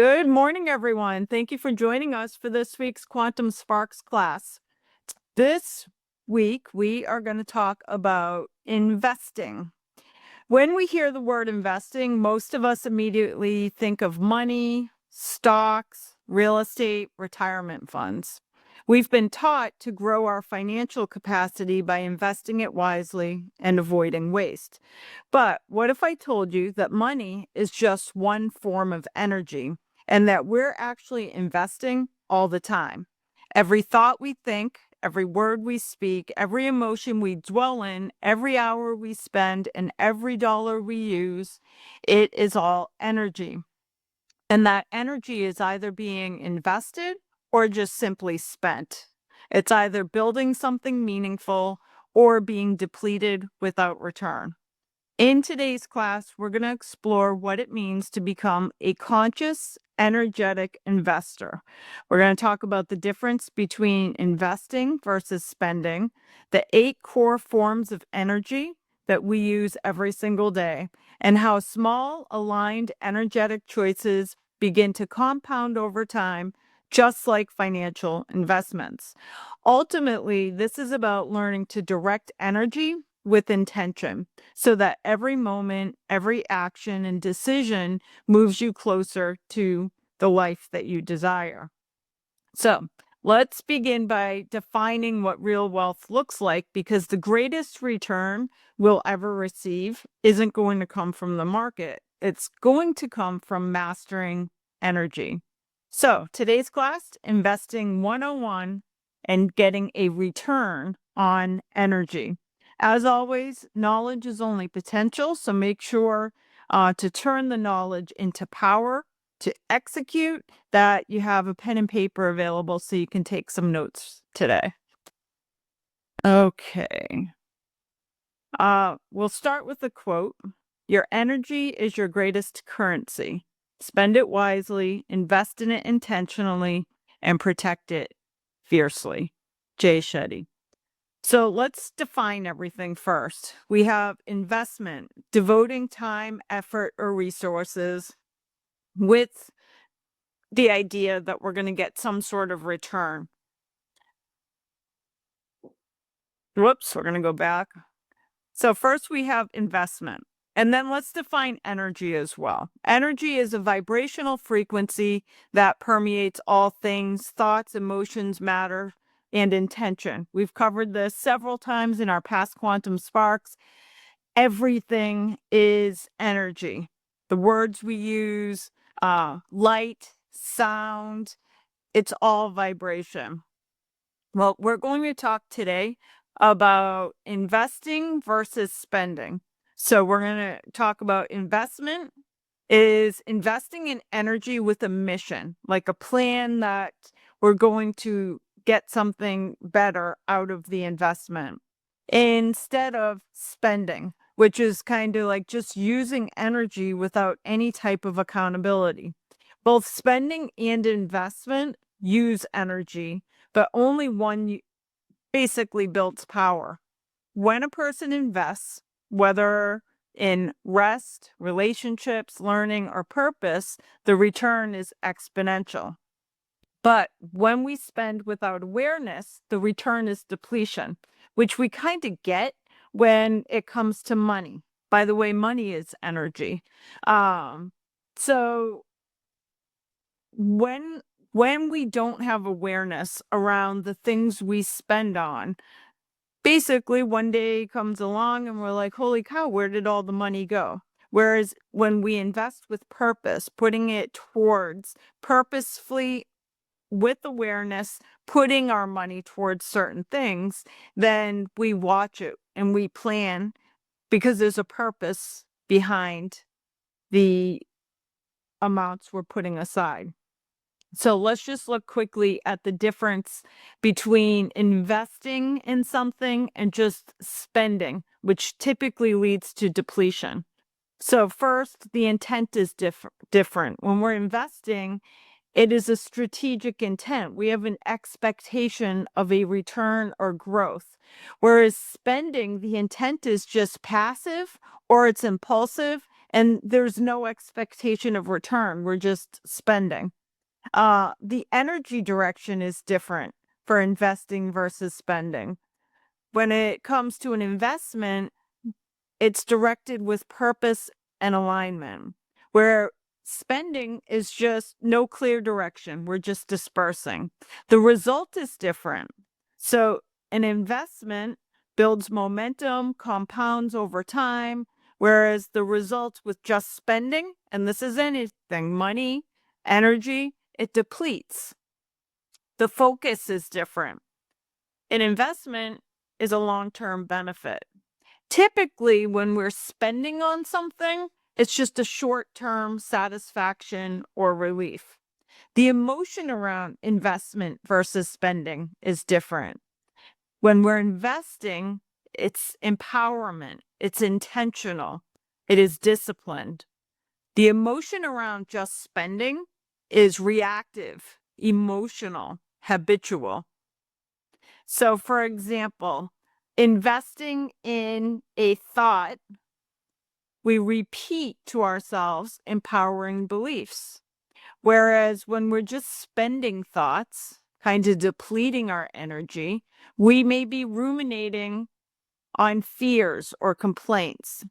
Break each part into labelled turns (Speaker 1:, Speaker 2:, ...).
Speaker 1: Good morning, everyone. Thank you for joining us for this week's Quantum Sparks class. This week, we are going to talk about investing. When we hear the word investing, most of us immediately think of money, stocks, real estate, retirement funds. We've been taught to grow our financial capacity by investing it wisely and avoiding waste. But what if I told you that money is just one form of energy and that we're actually investing all the time? Every thought we think, every word we speak, every emotion we dwell in, every hour we spend, and every dollar we use, it is all energy. And that energy is either being invested or just simply spent. It's either building something meaningful or being depleted without return. In today's class, we're going to explore what it means to become a conscious, energetic investor. We're going to talk about the difference between investing versus spending, the 8 core forms of energy that we use every single day, and how small, aligned, energetic choices begin to compound over time, just like financial investments. Ultimately, this is about learning to direct energy with intention so that every moment, every action and decision moves you closer to the life that you desire. So let's begin by defining what real wealth looks like, because the greatest return we'll ever receive isn't going to come from the market. It's going to come from mastering energy. So today's class, Investing 101 and getting a return on energy. As always, knowledge is only potential, so make sure to turn the knowledge into power, to execute, that you have a pen and paper available so you can take some notes today. Okay. We'll start with a quote. Your energy is your greatest currency. Spend it wisely, invest in it intentionally, and protect it fiercely. Jay Shetty. So let's define everything first. We have investment, devoting time, effort, or resources with the idea that we're going to get some sort of return. Whoops, we're going to go back. So first we have investment, and then let's define energy as well. Energy is a vibrational frequency that permeates all things, thoughts, emotions, matter, and intention. We've covered this several times in our past Quantum Sparks. Everything is energy. The words we use, light, sound, it's all vibration. Well, we're going to talk today about investing versus spending. So we're going to talk about investment is investing in energy with a mission, like a plan that we're going to get something better out of the investment, instead of spending, which is kind of like just using energy without any type of accountability. Both spending and investment use energy, but only one basically builds power. When a person invests, whether in rest, relationships, learning, or purpose, the return is exponential. But when we spend without awareness, the return is depletion, which we kind of get when it comes to money. By the way, money is energy. So when we don't have awareness around the things we spend on, basically one day comes along and we're like, holy cow, where did all the money go? Whereas when we invest with purpose, putting it towards purposefully with awareness, putting our money towards certain things, then we watch it and we plan because there's a purpose behind the amounts we're putting aside. So let's just look quickly at the difference between investing in something and just spending, which typically leads to depletion. So first, the intent is different. When we're investing, it is a strategic intent. We have an expectation of a return or growth. Whereas spending, the intent is just passive or it's impulsive and there's no expectation of return. We're just spending. The energy direction is different for investing versus spending. When it comes to an investment, it's directed with purpose and alignment, where spending is just no clear direction. We're just dispersing. The result is different. So an investment builds momentum, compounds over time, whereas the result with just spending, and this is anything, money, energy, it depletes. The focus is different. An investment is a long-term benefit. Typically, when we're spending on something, it's just a short-term satisfaction or relief. The emotion around investment versus spending is different. When we're investing, it's empowerment, it's intentional, it is disciplined. The emotion around just spending is reactive, emotional, habitual. So, for example, investing in a thought, we repeat to ourselves empowering beliefs. Whereas when we're just spending thoughts, kind of depleting our energy, we may be ruminating on fears or complaints.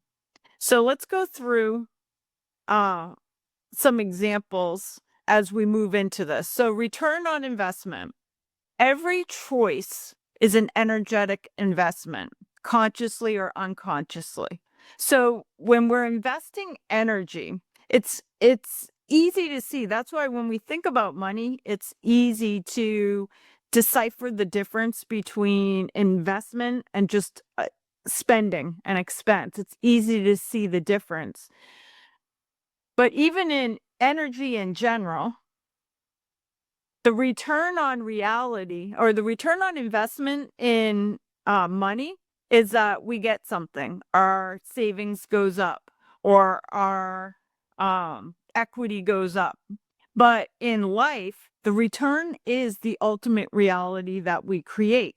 Speaker 1: So let's go through some examples as we move into this. So, return on investment. Every choice is an energetic investment, consciously or unconsciously. So when we're investing energy, it's easy to see. That's why when we think about money, it's easy to decipher the difference between investment and just spending and expense. It's easy to see the difference. But even in energy in general, the return on reality or the return on investment in money is that we get something. Our savings goes up or our equity goes up. But in life, the return is the ultimate reality that we create.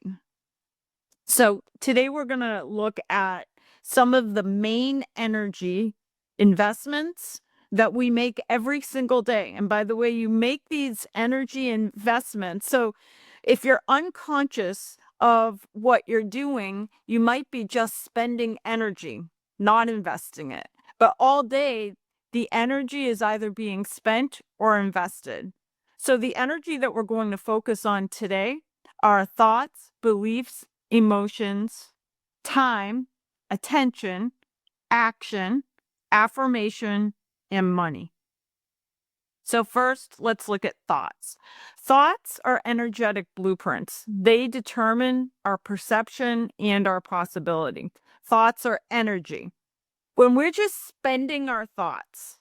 Speaker 1: So today we're going to look at some of the main energy investments that we make every single day. And by the way, you make these energy investments. So if you're unconscious of what you're doing, you might be just spending energy, not investing it. But all day, the energy is either being spent or invested. So the energy that we're going to focus on today are thoughts, beliefs, emotions, time, attention, action, affirmation, and money. So first, let's look at thoughts. Thoughts are energetic blueprints. They determine our perception and our possibility. Thoughts are energy. When we're just spending our thoughts,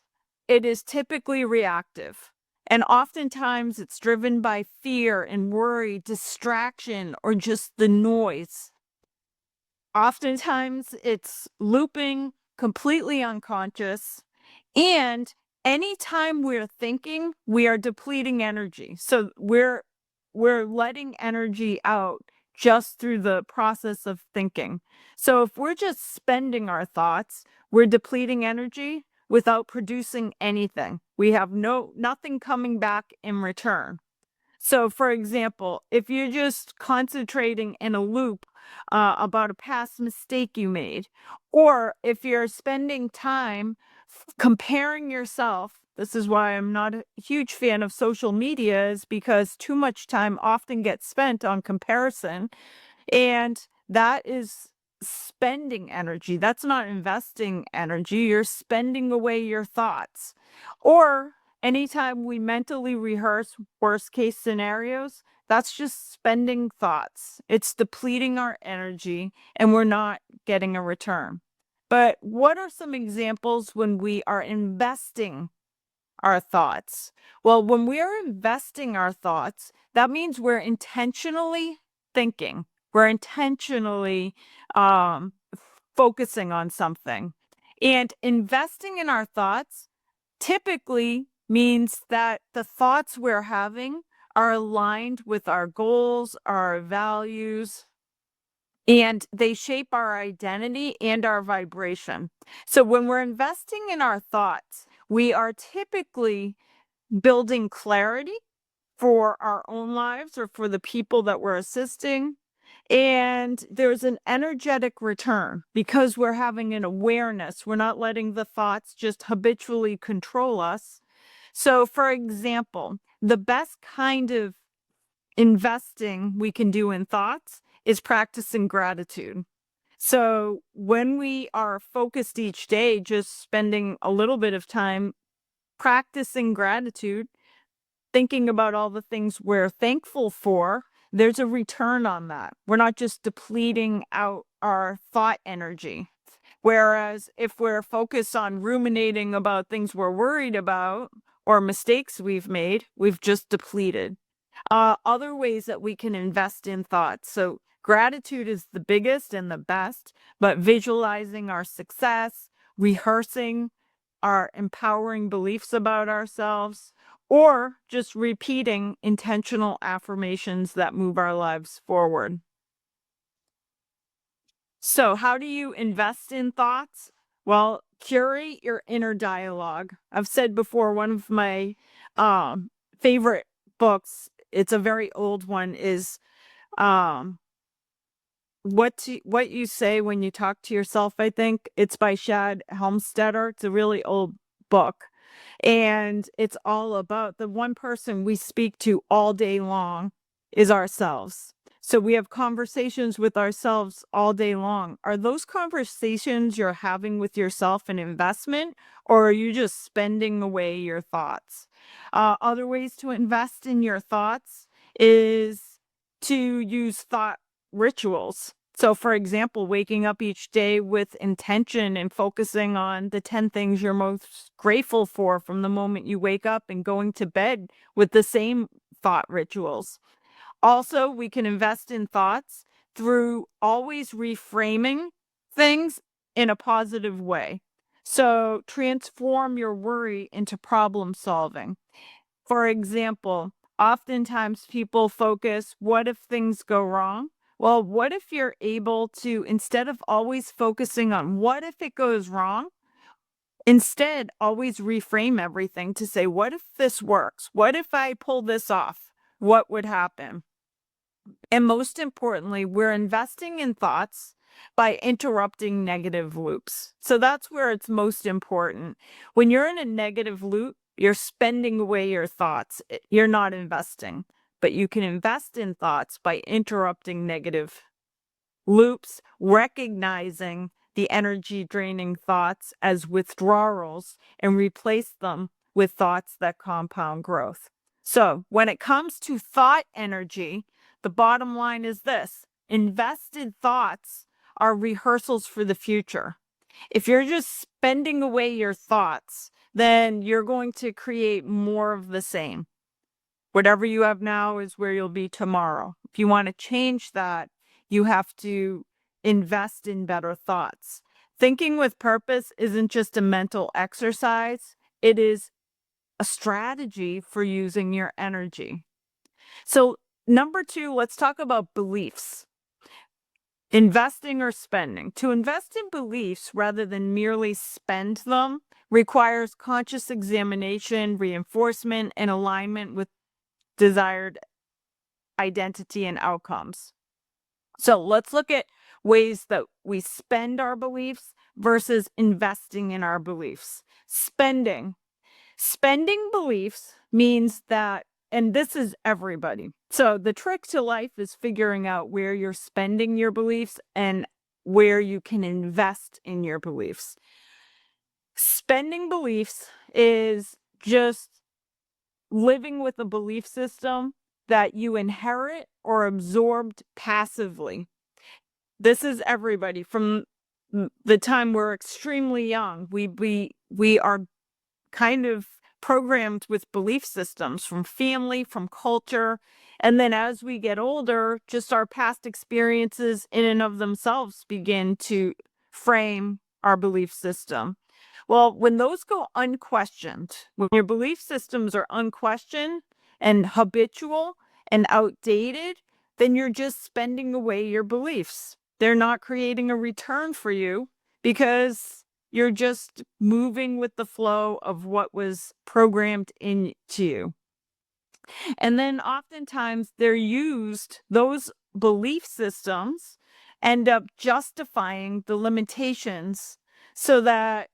Speaker 1: it is typically reactive. And oftentimes it's driven by fear and worry, distraction, or just the noise. Oftentimes it's looping, completely unconscious. And anytime we're thinking, we are depleting energy. So we're letting energy out just through the process of thinking. So if we're just spending our thoughts, we're depleting energy without producing anything. We have nothing coming back in return. So, for example, if you're just concentrating in a loop about a past mistake you made, or if you're spending time comparing yourself, this is why I'm not a huge fan of social media, is because too much time often gets spent on comparison, and that is spending energy. That's not investing energy. You're spending away your thoughts. Or anytime we mentally rehearse worst case scenarios, that's just spending thoughts. It's depleting our energy and we're not getting a return. But what are some examples when we are investing our thoughts? Well, when we are investing our thoughts, that means we're intentionally thinking. We're intentionally focusing on something. And investing in our thoughts typically means that the thoughts we're having are aligned with our goals, our values, and they shape our identity and our vibration. So when we're investing in our thoughts, we are typically building clarity for our own lives or for the people that we're assisting. And there's an energetic return because we're having an awareness. We're not letting the thoughts just habitually control us. So, for example, the best kind of investing we can do in thoughts is practicing gratitude. So, when we are focused each day, just spending a little bit of time practicing gratitude, thinking about all the things we're thankful for, there's a return on that. We're not just depleting out our thought energy. Whereas if we're focused on ruminating about things we're worried about or mistakes we've made, we've just depleted. Other ways that we can invest in thoughts. So gratitude is the biggest and the best, but visualizing our success, rehearsing our empowering beliefs about ourselves, or just repeating intentional affirmations that move our lives forward. So, how do you invest in thoughts? Well, curate your inner dialogue. I've said before, one of my favorite books, it's a very old one, is um, what you say when you talk to yourself. I think it's by Shad Helmstetter. It's a really old book. And it's all about the one person we speak to all day long is ourselves. So we have conversations with ourselves all day long. Are those conversations you're having with yourself an investment, or are you just spending away your thoughts? Other ways to invest in your thoughts is to use thought rituals. So, for example, waking up each day with intention and focusing on the 10 things you're most grateful for from the moment you wake up, and going to bed with the same thought rituals. Also, we can invest in thoughts through always reframing things in a positive way. So, transform your worry into problem solving. For example, oftentimes people focus, what if things go wrong? Well, what if you're able to, instead of always focusing on what if it goes wrong, instead always reframe everything to say, what if this works? What if I pull this off? What would happen? And most importantly, we're investing in thoughts by interrupting negative loops. So that's where it's most important. When you're in a negative loop, you're spending away your thoughts. You're not investing, but you can invest in thoughts by interrupting negative loops, recognizing the energy draining thoughts as withdrawals and replace them with thoughts that compound growth. So, when it comes to thought energy, the bottom line is this: invested thoughts are rehearsals for the future. If you're just spending away your thoughts, then you're going to create more of the same. Whatever you have now is where you'll be tomorrow. If you want to change that, you have to invest in better thoughts. Thinking with purpose isn't just a mental exercise, it is a strategy for using your energy. So, number 2, let's talk about beliefs. Investing or spending. To invest in beliefs rather than merely spend them requires conscious examination, reinforcement, and alignment with desired identity and outcomes. So let's look at ways that we spend our beliefs versus investing in our beliefs. Spending. Spending beliefs means that, and this is everybody. So the trick to life is figuring out where you're spending your beliefs and where you can invest in your beliefs. Spending beliefs is just living with a belief system that you inherit or absorbed passively. This is everybody from the time we're extremely young. We are kind of programmed with belief systems from family, from culture. And then as we get older, just our past experiences in and of themselves begin to frame our belief system. Well, when those go unquestioned, when your belief systems are unquestioned and habitual and outdated, then you're just spending away your beliefs. they're not creating a return for you because you're just moving with the flow of what was programmed into you. And then oftentimes those belief systems end up justifying the limitations so that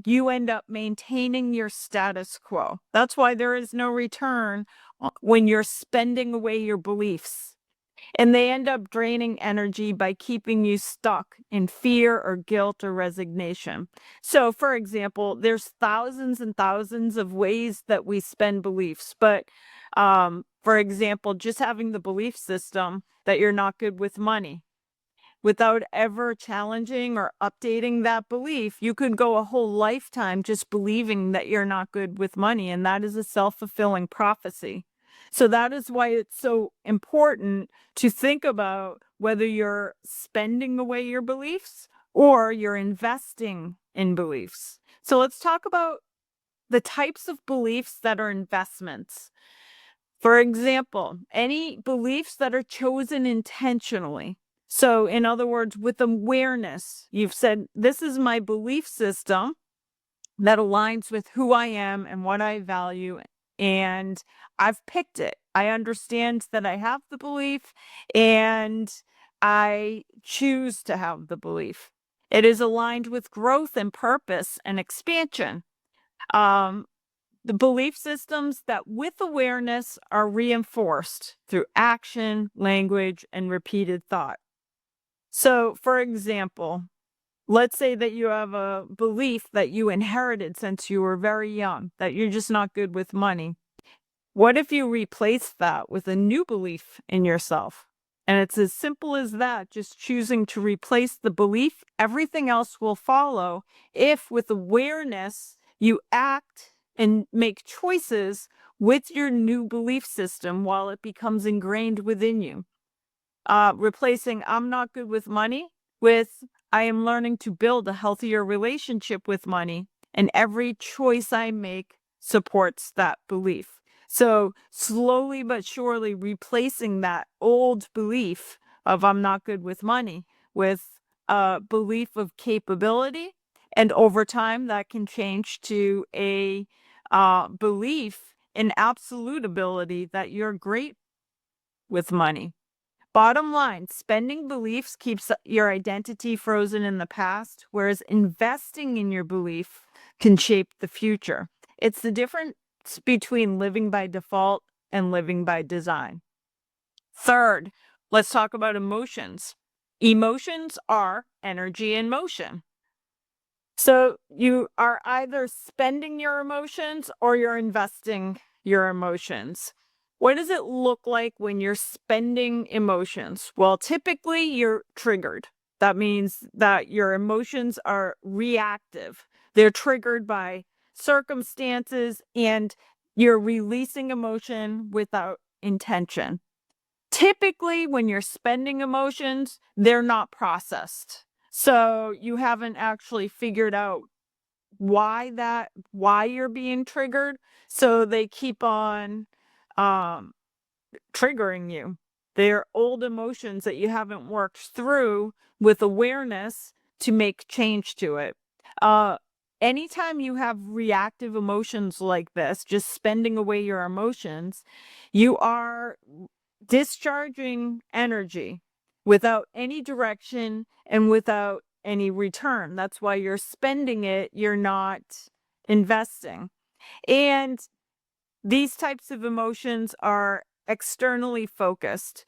Speaker 1: you end up maintaining your status quo. That's why there is no return when you're spending away your beliefs. And they end up draining energy by keeping you stuck in fear or guilt or resignation. So, for example, there's thousands and thousands of ways that we spend beliefs. But, for example, just having the belief system that you're not good with money, without ever challenging or updating that belief, you could go a whole lifetime just believing that you're not good with money. And that is a self-fulfilling prophecy. So that is why it's so important to think about whether you're spending away your beliefs or you're investing in beliefs. So let's talk about the types of beliefs that are investments. For example, any beliefs that are chosen intentionally. So, in other words, with awareness, you've said, this is my belief system that aligns with who I am and what I value. And I've picked it. I understand that I have the belief and I choose to have the belief. It is aligned with growth and purpose and expansion. The belief systems that with awareness are reinforced through action, language, and repeated thought. So, for example, let's say that you have a belief that you inherited since you were very young, that you're just not good with money. What if you replace that with a new belief in yourself? And it's as simple as that, just choosing to replace the belief. Everything else will follow if, with awareness, you act and make choices with your new belief system while it becomes ingrained within you. Replacing I'm not good with money with I am learning to build a healthier relationship with money, and every choice I make supports that belief. So slowly but surely replacing that old belief of I'm not good with money with a belief of capability. And over time, that can change to a belief in absolute ability that you're great with money. Bottom line, spending beliefs keeps your identity frozen in the past, whereas investing in your belief can shape the future. It's the difference between living by default and living by design. Third, let's talk about emotions. Emotions are energy in motion. So you are either spending your emotions or you're investing your emotions. What does it look like when you're spending emotions? Well, typically you're triggered. That means that your emotions are reactive. They're triggered by circumstances and you're releasing emotion without intention. Typically, when you're spending emotions, they're not processed. So you haven't actually figured out why you're being triggered. So they keep on um, triggering you. They're old emotions that you haven't worked through with awareness to make change to it. Anytime you have reactive emotions like this, just spending away your emotions, you are discharging energy without any direction and without any return. That's why you're spending it, you're not investing. And these types of emotions are externally focused.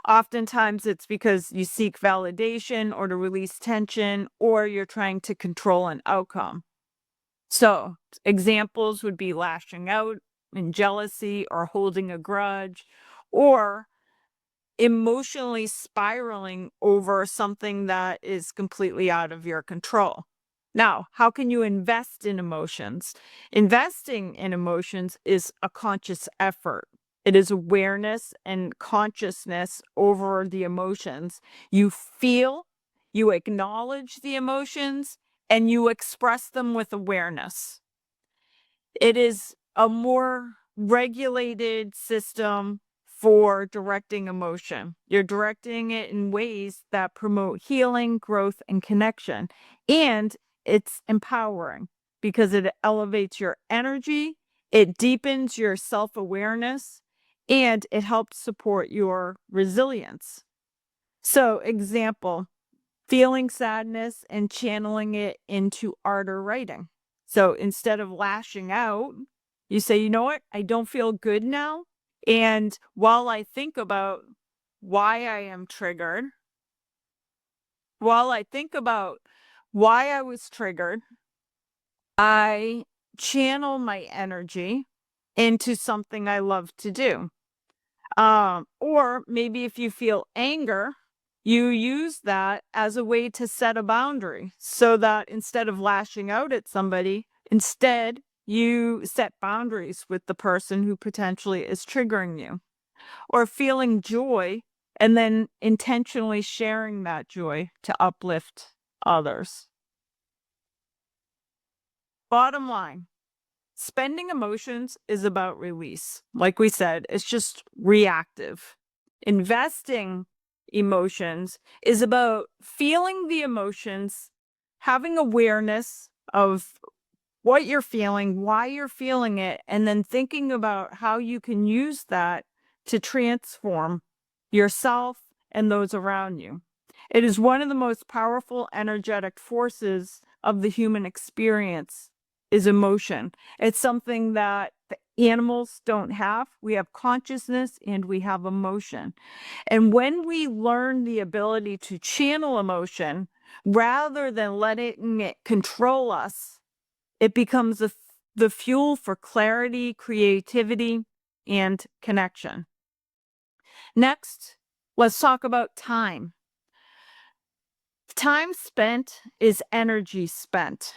Speaker 1: Oftentimes it's because you seek validation or to release tension, or you're trying to control an outcome. So, examples would be lashing out in jealousy or holding a grudge, or emotionally spiraling over something that is completely out of your control. Now, how can you invest in emotions? Investing in emotions is a conscious effort. It is awareness and consciousness over the emotions. You feel, you acknowledge the emotions, and you express them with awareness. It is a more regulated system for directing emotion. You're directing it in ways that promote healing, growth, and connection. And it's empowering because it elevates your energy, it deepens your self awareness, and it helps support your resilience. So, example, feeling sadness and channeling it into art or writing. So instead of lashing out, you say, you know what? I don't feel good now. And while I think about why I am triggered, while I think about why I was triggered, I channel my energy into something I love to do. Or maybe if you feel anger, you use that as a way to set a boundary so that instead of lashing out at somebody, instead you set boundaries with the person who potentially is triggering you. Or feeling joy and then intentionally sharing that joy to uplift others. Bottom line, spending emotions is about release. Like we said, it's just reactive. Investing emotions is about feeling the emotions, having awareness of what you're feeling, why you're feeling it, and then thinking about how you can use that to transform yourself and those around you. It is one of the most powerful energetic forces of the human experience is emotion. It's something that the animals don't have. We have consciousness and we have emotion. And when we learn the ability to channel emotion rather than letting it control us, it becomes the fuel for clarity, creativity, and connection. Next, let's talk about time. Time spent is energy spent.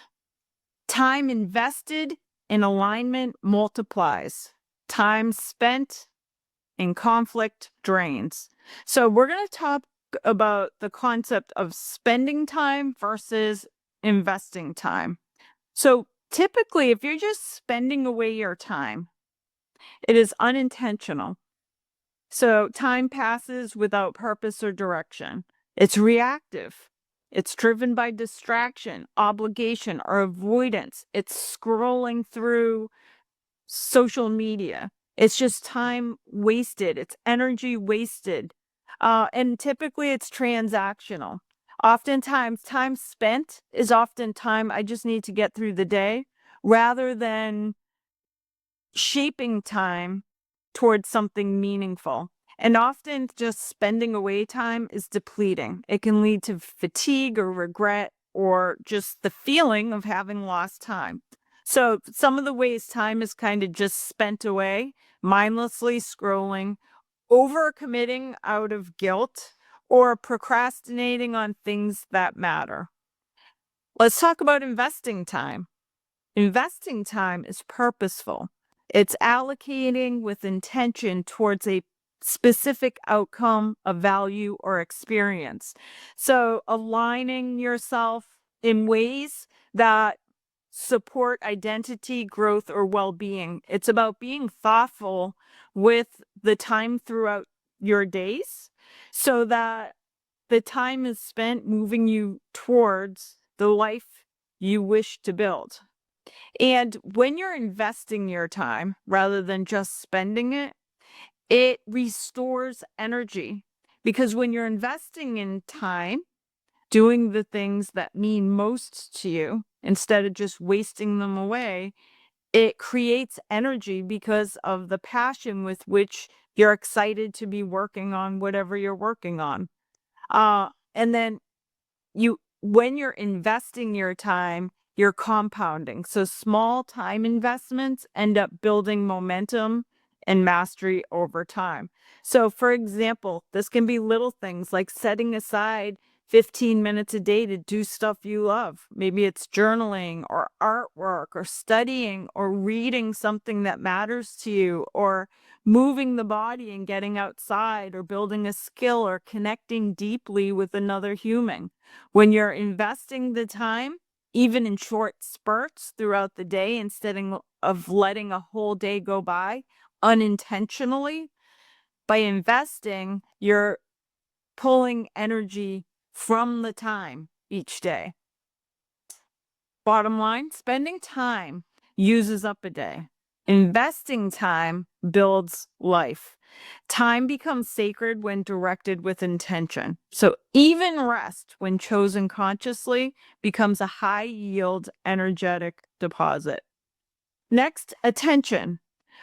Speaker 1: Time invested in alignment multiplies. Time spent in conflict drains. So we're going to talk about the concept of spending time versus investing time. So typically, if you're just spending away your time, it is unintentional. So time passes without purpose or direction. It's reactive. It's driven by distraction, obligation, or avoidance. It's scrolling through social media. It's just time wasted. It's energy wasted. And typically it's transactional. Oftentimes, time spent is often time I just need to get through the day rather than shaping time towards something meaningful. And often just spending away time is depleting. It can lead to fatigue or regret or just the feeling of having lost time. So some of the ways time is kind of just spent away, mindlessly scrolling, overcommitting out of guilt, or procrastinating on things that matter. Let's talk about investing time. Investing time is purposeful. It's allocating with intention towards a specific outcome, a value, or experience. So aligning yourself in ways that support identity, growth, or well-being. It's about being thoughtful with the time throughout your days so that the time is spent moving you towards the life you wish to build. And when you're investing your time rather than just spending it, it restores energy. Because when you're investing in time, doing the things that mean most to you instead of just wasting them away, it creates energy because of the passion with which you're excited to be working on whatever you're working on. And then when you're investing your time, you're compounding. So small time investments end up building momentum and mastery over time. So for example, this can be little things like setting aside 15 minutes a day to do stuff you love. Maybe it's journaling or artwork or studying or reading something that matters to you or moving the body and getting outside or building a skill or connecting deeply with another human. When you're investing the time, even in short spurts throughout the day, instead of letting a whole day go by unintentionally, By investing, you're pulling energy from the time each day. Bottom line, spending time uses up a day. Investing time builds life. Time becomes sacred when directed with intention. So even rest, when chosen consciously, becomes a high yield, energetic deposit. Next, attention.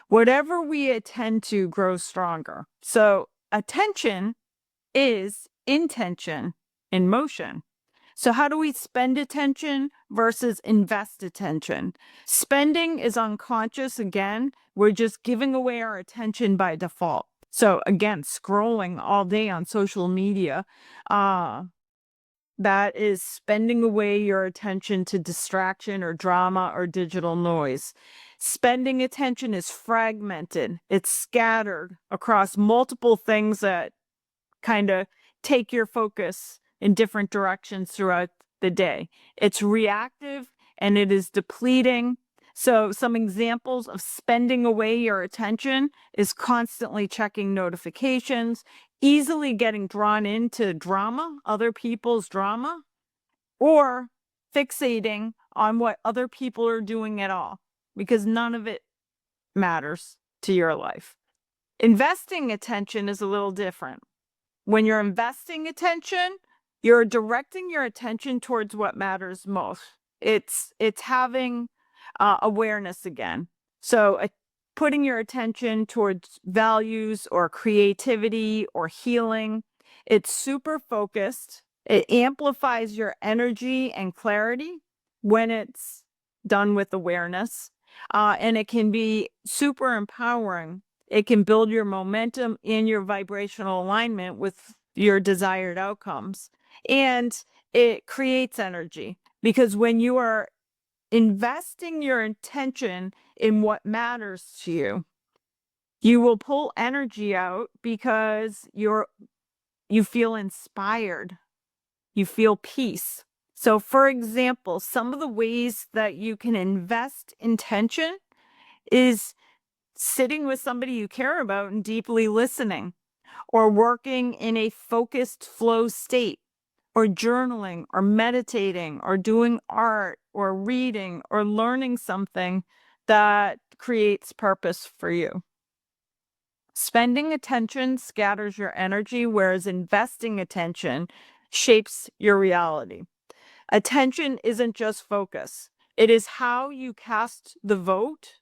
Speaker 1: Whatever we attend to grows stronger. So attention is intention in motion. So how do we spend attention versus invest attention? Spending is unconscious. Again, we're just giving away our attention by default. So again, scrolling all day on social media, that is spending away your attention to distraction or drama or digital noise. Spending attention is fragmented. It's scattered across multiple things that kind of take your focus in different directions throughout the day. It's reactive and it is depleting. So some examples of spending away your attention is constantly checking notifications, easily getting drawn into drama, other people's drama, or fixating on what other people are doing at all, because none of it matters to your life. Investing attention is a little different. When you're investing attention, you're directing your attention towards what matters most. It's having awareness again. So putting your attention towards values or creativity or healing. It's super focused. It amplifies your energy and clarity when it's done with awareness. And it can be super empowering. It can build your momentum and your vibrational alignment with your desired outcomes. And it creates energy, because when you are investing your intention in what matters to you, you will pull energy out because you feel inspired. You feel peace. So for example, some of the ways that you can invest intention is sitting with somebody you care about and deeply listening, or working in a focused flow state, or journaling, or meditating, or doing art, or reading, or learning something that creates purpose for you. Spending attention scatters your energy, whereas investing attention shapes your reality. Attention isn't just focus. It is how you cast the vote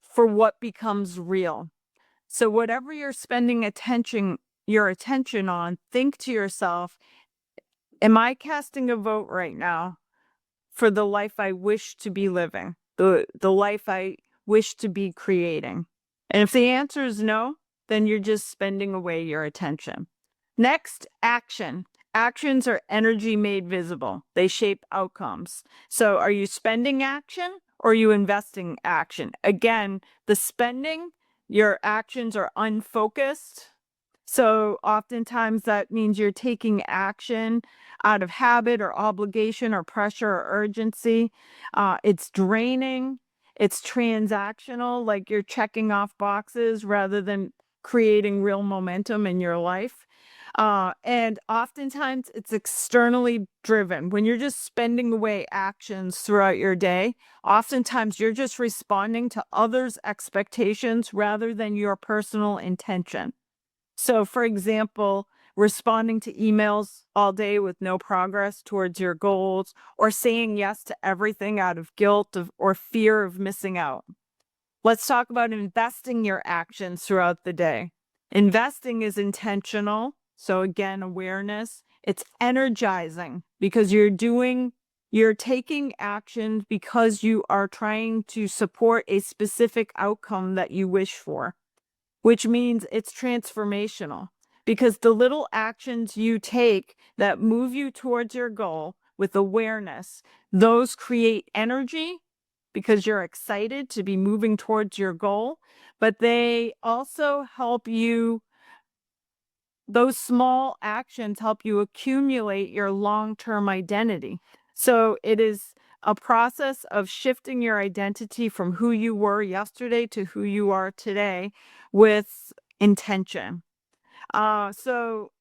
Speaker 1: for what becomes real. So whatever you're spending your attention on, think to yourself, am I casting a vote right now for the life I wish to be living, the life I wish to be creating? And if the answer is no, then you're just spending away your attention. Next, action. Actions are energy made visible. They shape outcomes. So are you spending action or are you investing action? Again, the spending, your actions are unfocused. So oftentimes that means you're taking action out of habit or obligation or pressure or urgency. It's draining. It's transactional, like you're checking off boxes rather than creating real momentum in your life. And oftentimes it's externally driven. When you're just spending away actions throughout your day, oftentimes you're just responding to others' expectations rather than your personal intention. So, for example, responding to emails all day with no progress towards your goals, or saying yes to everything out of guilt or fear of missing out. Let's talk about investing your actions throughout the day. Investing is intentional. So again, awareness. It's energizing because you're taking action because you are trying to support a specific outcome that you wish for, which means it's transformational, because the little actions you take that move you towards your goal with awareness, those create energy because you're excited to be moving towards your goal, but they also help you. Those small actions help you accumulate your long-term identity. So it is a process of shifting your identity from who you were yesterday to who you are today with intention. So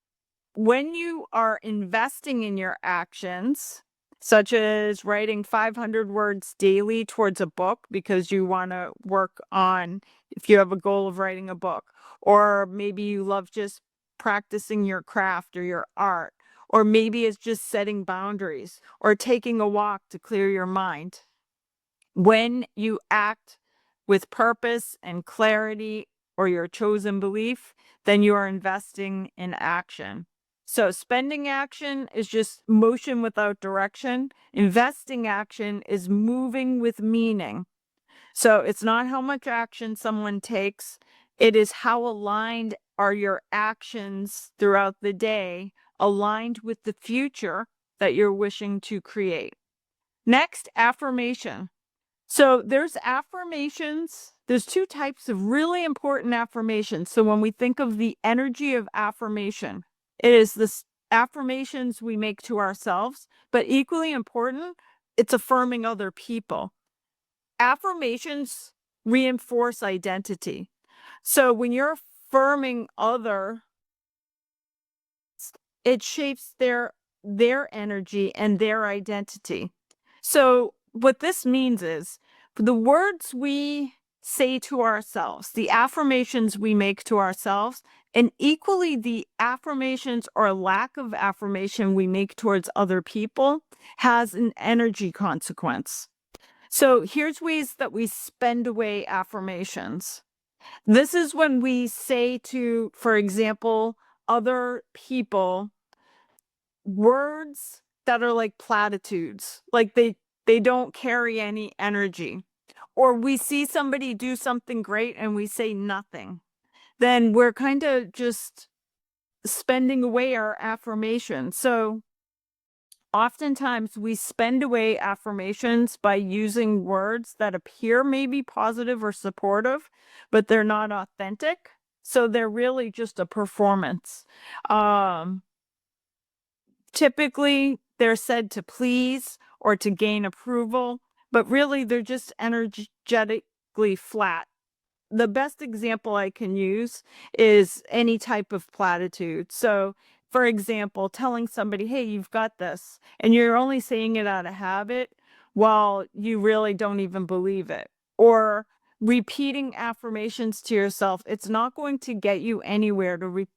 Speaker 1: when you are investing in your actions, such as writing 500 words daily towards a book because you want to work on, if you have a goal of writing a book, or maybe you love just practicing your craft or your art, or maybe it's just setting boundaries or taking a walk to clear your mind. When you act with purpose and clarity or your chosen belief, then you are investing in action. So, spending action is just motion without direction. Investing action is moving with meaning. So, it's not how much action someone takes, it is how aligned are your actions throughout the day, aligned with the future that you're wishing to create. Next, affirmation. So there's affirmations. There's two types of really important affirmations. So when we think of the energy of affirmation, it is the affirmations we make to ourselves, but equally important, it's affirming other people. Affirmations reinforce identity. So when you're affirming other, it shapes their energy and their identity. So what this means is the words we say to ourselves, the affirmations we make to ourselves, and equally the affirmations or lack of affirmation we make towards other people has an energy consequence. So here's ways that we spend away affirmations. This is when we say to, for example, other people words that are like platitudes, like they don't carry any energy. Or we see somebody do something great and we say nothing. Then we're kind of just spending away our affirmation. So oftentimes we spend away affirmations by using words that appear maybe positive or supportive, but they're not authentic. So they're really just a performance. Typically, they're said to please or to gain approval, but really they're just energetically flat. The best example I can use is any type of platitude. So, for example, telling somebody, hey, you've got this, and you're only saying it out of habit while you really don't even believe it. Or repeating affirmations to yourself, it's not going to get you anywhere to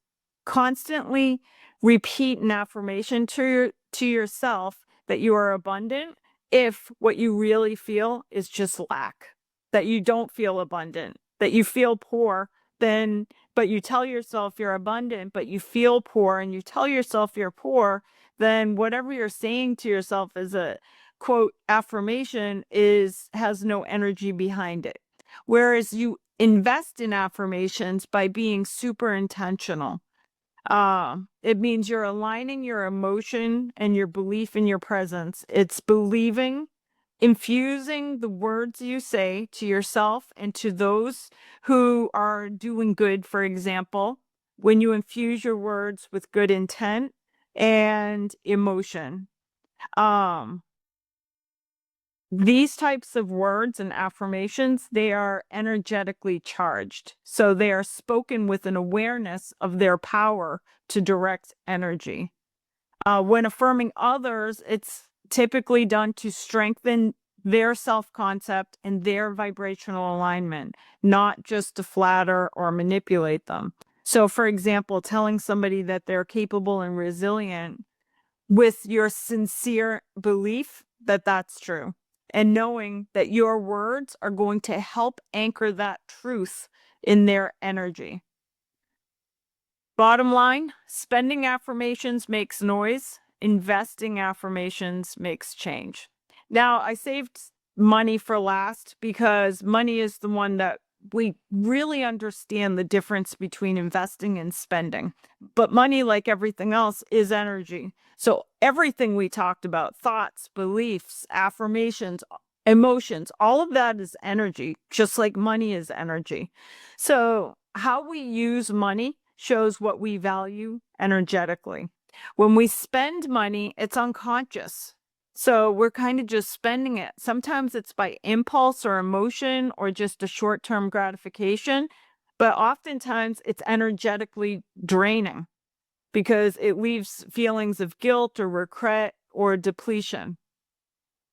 Speaker 1: constantly repeat an affirmation to yourself that you are abundant if what you really feel is just lack, that you don't feel abundant, that you feel poor, then but you tell yourself you're abundant, but you feel poor and you tell yourself you're poor, then whatever you're saying to yourself as a quote affirmation has no energy behind it. Whereas you invest in affirmations by being super intentional. It means you're aligning your emotion and your belief in your presence. It's believing, infusing the words you say to yourself and to those who are doing good, for example, when you infuse your words with good intent and emotion. Um, these types of words and affirmations, they are energetically charged. So they are spoken with an awareness of their power to direct energy. When affirming others, it's typically done to strengthen their self-concept and their vibrational alignment, not just to flatter or manipulate them. So, for example, telling somebody that they're capable and resilient with your sincere belief that that's true, and knowing that your words are going to help anchor that truth in their energy. Bottom line, spending affirmations makes noise, investing affirmations makes change. Now, I saved money for last because money is the one that we really understand the difference between investing and spending. But money, like everything else, is energy. So everything we talked about, thoughts, beliefs, affirmations, emotions, all of that is energy, just like money is energy. So how we use money shows what we value energetically. When we spend money, it's unconscious. So we're kind of just spending it. Sometimes it's by impulse or emotion or just a short-term gratification. but oftentimes it's energetically draining because it leaves feelings of guilt or regret or depletion.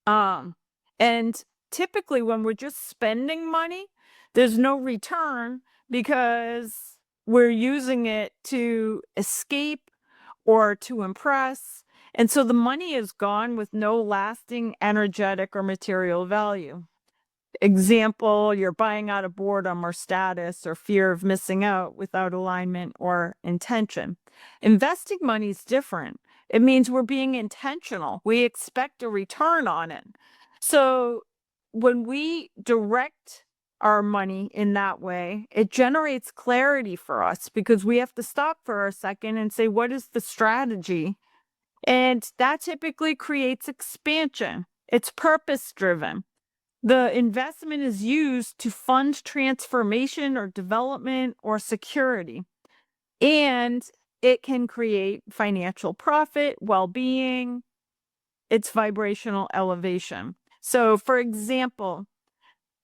Speaker 1: And typically when we're just spending money, there's no return because we're using it to escape or to impress. And so the money is gone with no lasting energetic or material value. Example, you're buying out of boredom or status or fear of missing out without alignment or intention. Investing money is different. It means we're being intentional. We expect a return on it. So when we direct our money in that way, it generates clarity for us because we have to stop for a second and say, what is the strategy? And that typically creates expansion. It's purpose driven. The investment is used to fund transformation or development or security. And it can create financial profit, well-being, it's vibrational elevation. So, for example,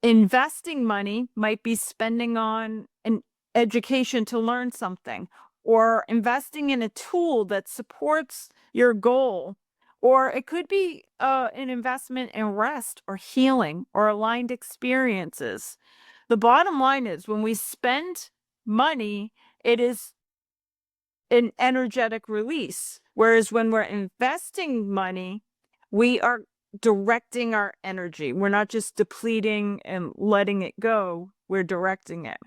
Speaker 1: investing money might be spending on an education to learn something, or investing in a tool that supports your goal, or it could be an investment in rest or healing or aligned experiences. The bottom line is when we spend money, it is an energetic release, whereas when we're investing money, we are directing our energy. We're not just depleting and letting it go, we're directing it.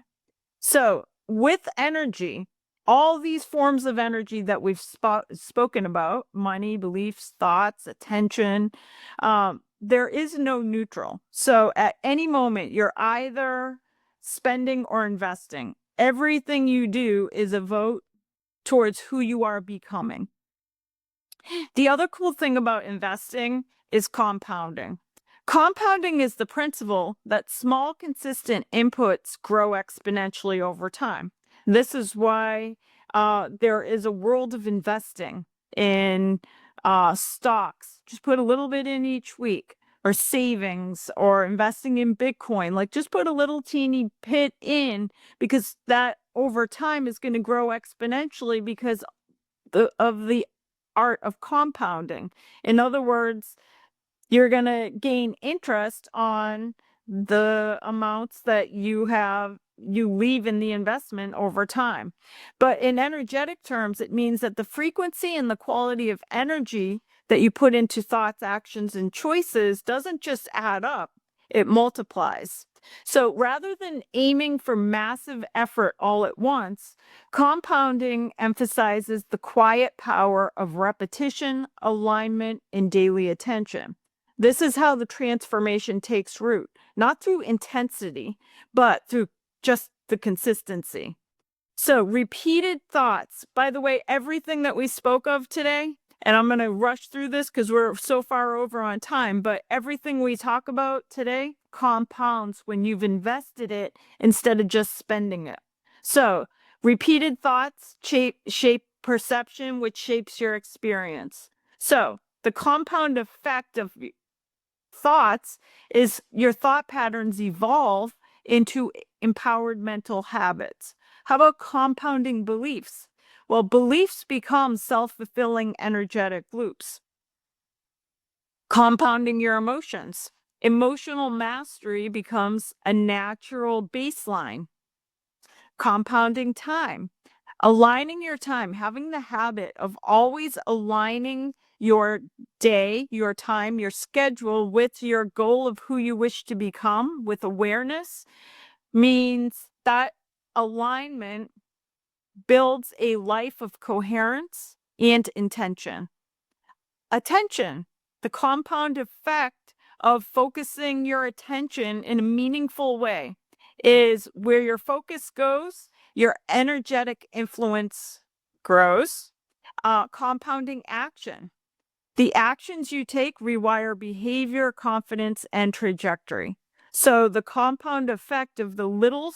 Speaker 1: So, with energy, all these forms of energy that we've spoken about, money, beliefs, thoughts, attention, there is no neutral. So, at any moment, you're either spending or investing. Everything you do is a vote towards who you are becoming. The other cool thing about investing is compounding. Compounding is the principle that small, consistent inputs grow exponentially over time. This is why there is a world of investing in stocks. Just put a little bit in each week, or savings, or investing in Bitcoin. Like just put a little teeny bit in because that over time is going to grow exponentially because of the art of compounding. In other words, you're going to gain interest on the amounts that you leave in the investment over time. But in energetic terms, it means that the frequency and the quality of energy that you put into thoughts, actions, and choices doesn't just add up, it multiplies. So rather than aiming for massive effort all at once, compounding emphasizes the quiet power of repetition, alignment, and daily attention. This is how the transformation takes root, not through intensity, but through just the consistency. So, repeated thoughts. By the way, everything that we spoke of today, and I'm going to rush through this because we're so far over on time, but everything we talk about today compounds when you've invested it instead of just spending it. So, repeated thoughts shape perception, which shapes your experience. So, the compound effect of thoughts is your thought patterns evolve into empowered mental habits. How about compounding beliefs? Well, beliefs become self-fulfilling energetic loops. Compounding your emotions. Emotional mastery becomes a natural baseline. Compounding time. Aligning your time, having the habit of always aligning your day, your time, your schedule with your goal of who you wish to become with awareness means that alignment builds a life of coherence and intention. Attention, the compound effect of focusing your attention in a meaningful way is where your focus goes, your energetic influence grows. Compounding action. The actions you take rewire behavior, confidence, and trajectory. So the compound effect of the little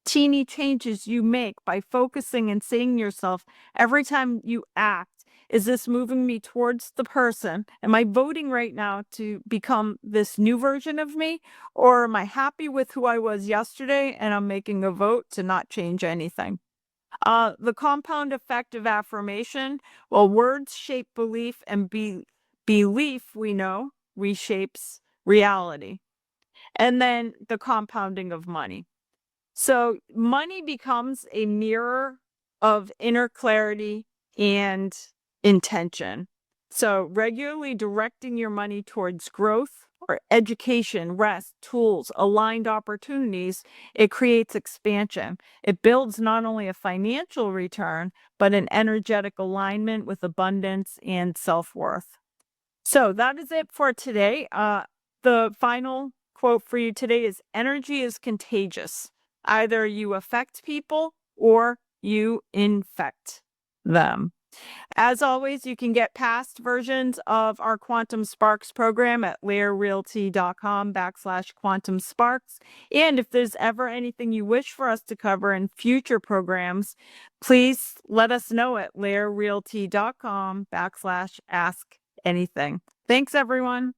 Speaker 1: teeny changes you make by focusing and saying yourself every time you act Is this moving me towards the person? Am I voting right now to become this new version of me? Or am I happy with who I was yesterday and I'm making a vote to not change anything? The compound effect of affirmation, well, words shape belief, and belief, we know, reshapes reality. And then the compounding of money. So money becomes a mirror of inner clarity and intention. So regularly directing your money towards growth or education, rest, tools, aligned opportunities, it creates expansion. It builds not only a financial return, but an energetic alignment with abundance and self-worth. So that is it for today. The final quote for you today is energy is contagious. Either you affect people or you infect them. As always, you can get past versions of our Quantum Sparks program at lairrealty.com/Quantum Sparks. And if there's ever anything you wish for us to cover in future programs, please let us know at lairrealty.com/ask anything. Thanks, everyone.